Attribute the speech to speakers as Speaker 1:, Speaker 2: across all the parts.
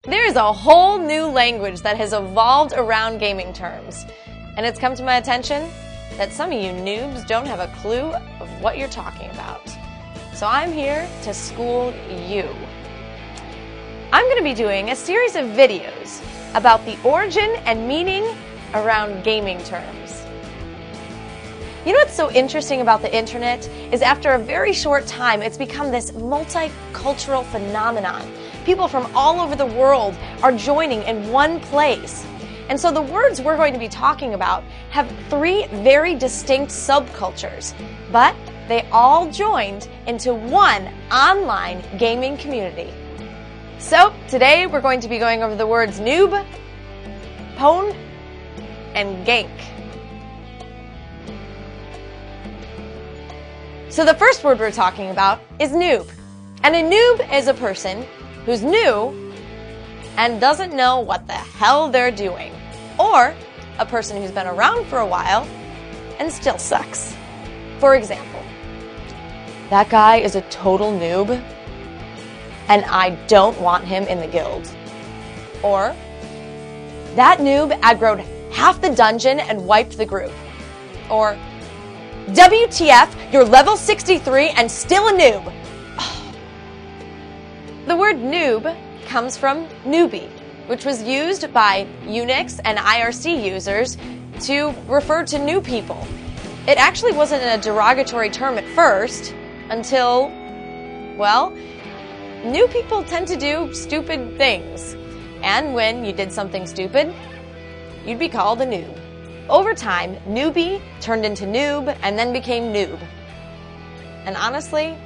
Speaker 1: There is a whole new language that has evolved around gaming terms, and it's come to my attention that some of you noobs don't have a clue of what you're talking about. So I'm here to school you. I'm going to be doing a series of videos about the origin and meaning around gaming terms. You know what's so interesting about the internet is after a very short time, it's become this multicultural phenomenon. People from all over the world are joining in one place. And so the words we're going to be talking about have three very distinct subcultures, but they all joined into one online gaming community. So today we're going to be going over the words noob, pwn, and gank. So the first word we're talking about is noob. And a noob is a person who's new and doesn't know what the hell they're doing. Or a person who's been around for a while and still sucks. For example, that guy is a total noob and I don't want him in the guild. Or, that noob aggroed half the dungeon and wiped the group. Or, WTF, you're level 63 and still a noob. The word noob comes from newbie, which was used by Unix and IRC users to refer to new people. It actually wasn't a derogatory term at first until, well, new people tend to do stupid things. And when you did something stupid, you'd be called a noob. Over time, newbie turned into noob and then became noob. And honestly,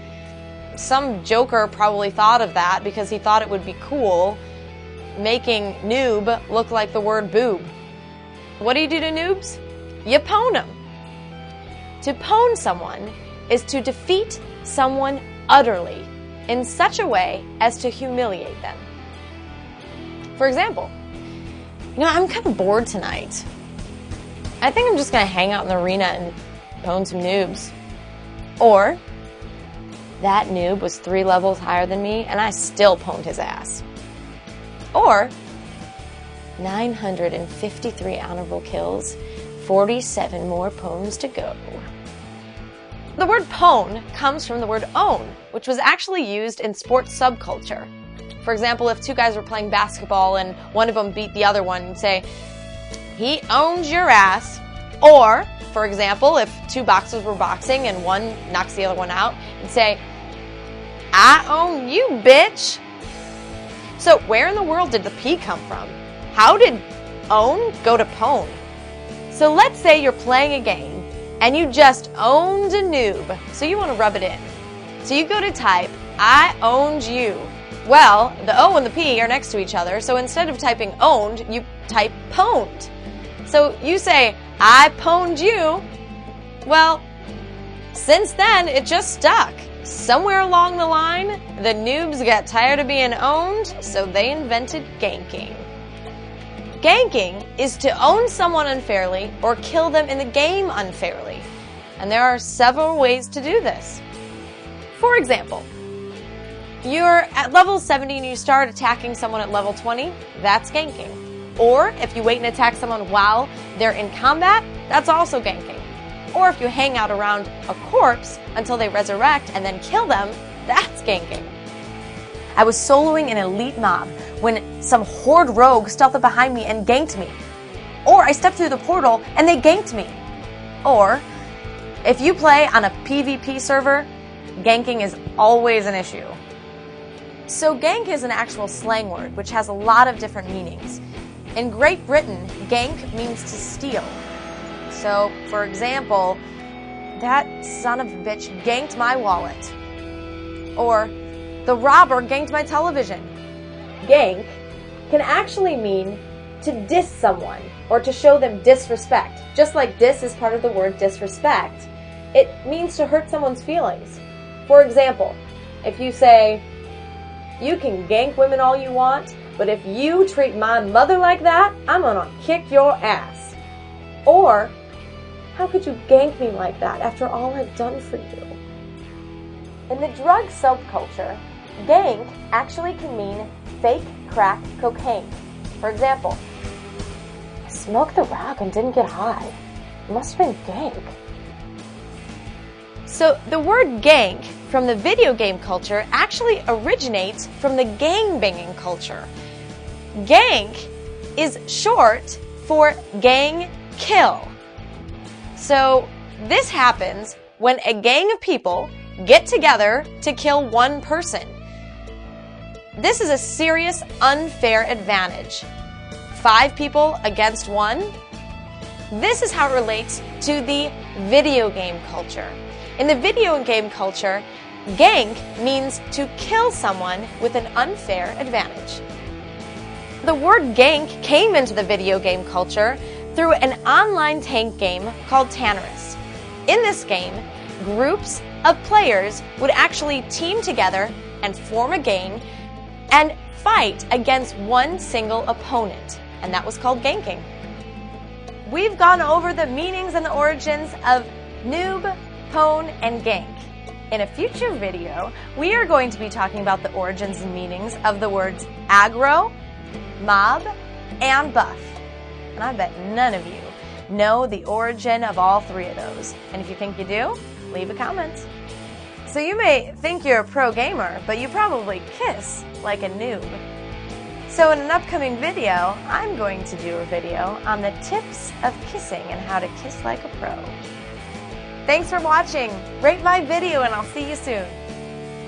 Speaker 1: some joker probably thought of that because he thought it would be cool making noob look like the word boob. What do you do to noobs? You pwn them. To pwn someone is to defeat someone utterly in such a way as to humiliate them. For example, I'm kind of bored tonight. I think I'm just going to hang out in the arena and pwn some noobs. Or, that noob was 3 levels higher than me and I still pwned his ass. Or, 953 honorable kills, 47 more pwns to go. The word pwn comes from the word own, which was actually used in sports subculture. For example, if two guys were playing basketball and one of them beat the other one, you'd say, he owns your ass. Or, for example, if two boxers were boxing and one knocks the other one out, you'd say, I own you, bitch. So where in the world did the P come from? How did own go to pwn? So let's say you're playing a game and you just owned a noob, so you want to rub it in. So you go to type, I owned you. Well, the O and the P are next to each other, so instead of typing owned, you type pwned. So you say, I pwned you. Well, since then, it just stuck. Somewhere along the line, the noobs got tired of being owned, so they invented ganking. Ganking is to own someone unfairly or kill them in the game unfairly. And there are several ways to do this. For example, you're at level 70 and you start attacking someone at level 20, that's ganking. Or if you wait and attack someone while they're in combat, that's also ganking. Or if you hang out around a corpse until they resurrect and then kill them, that's ganking. I was soloing an elite mob when some horde rogue stealthed up behind me and ganked me. Or I stepped through the portal and they ganked me. Or if you play on a PvP server, ganking is always an issue. So gank is an actual slang word which has a lot of different meanings. In Great Britain, gank means to steal. So, for example, that son of a bitch ganked my wallet. Or, the robber ganked my television. Gank can actually mean to diss someone or to show them disrespect. Just like diss is part of the word disrespect, it means to hurt someone's feelings. For example, if you say, you can gank women all you want, but if you treat my mother like that, I'm gonna kick your ass. Or, how could you gank me like that after all I've done for you? In the drug subculture, gank actually can mean fake crack cocaine. For example, I smoked the rock and didn't get high. It must have been gank. So the word gank from the video game culture actually originates from the gangbanging culture. Gank is short for gang kill. So this happens when a gang of people get together to kill one person. This is a serious unfair advantage. 5 people against 1. This is how it relates to the video game culture. In the video game culture, gank means to kill someone with an unfair advantage. The word gank came into the video game culture through an online tank game called Tannerus. In this game, groups of players would actually team together and form a gang and fight against one single opponent, and that was called ganking. We've gone over the meanings and the origins of noob, pwn, and gank. In a future video, we are going to be talking about the origins and meanings of the words aggro, mob, and buff. And I bet none of you know the origin of all 3 of those. And if you think you do, leave a comment. So you may think you're a pro gamer, but you probably kiss like a noob. So in an upcoming video, I'm going to do a video on the tips of kissing and how to kiss like a pro. Thanks for watching. Rate my video and I'll see you soon.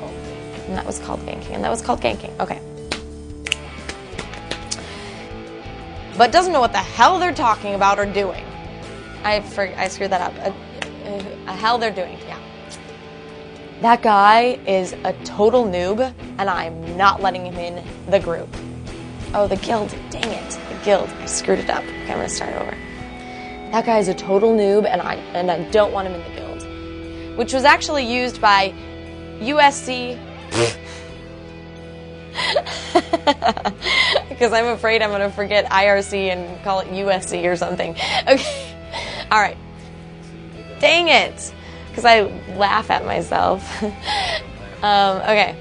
Speaker 1: Oh, and that was called ganking, and that was called ganking. Okay. But doesn't know what the hell they're talking about or doing. I screwed that up. A hell they're doing, yeah. That guy is a total noob, and I'm not letting him in the group. Oh, the guild. Dang it. The guild. I screwed it up. Okay, I'm going to start over. That guy is a total noob, and I don't want him in the guild. Which was actually used by USC. Because I'm afraid I'm going to forget IRC and call it USC or something. Okay. All right. Dang it. Because I laugh at myself. Okay.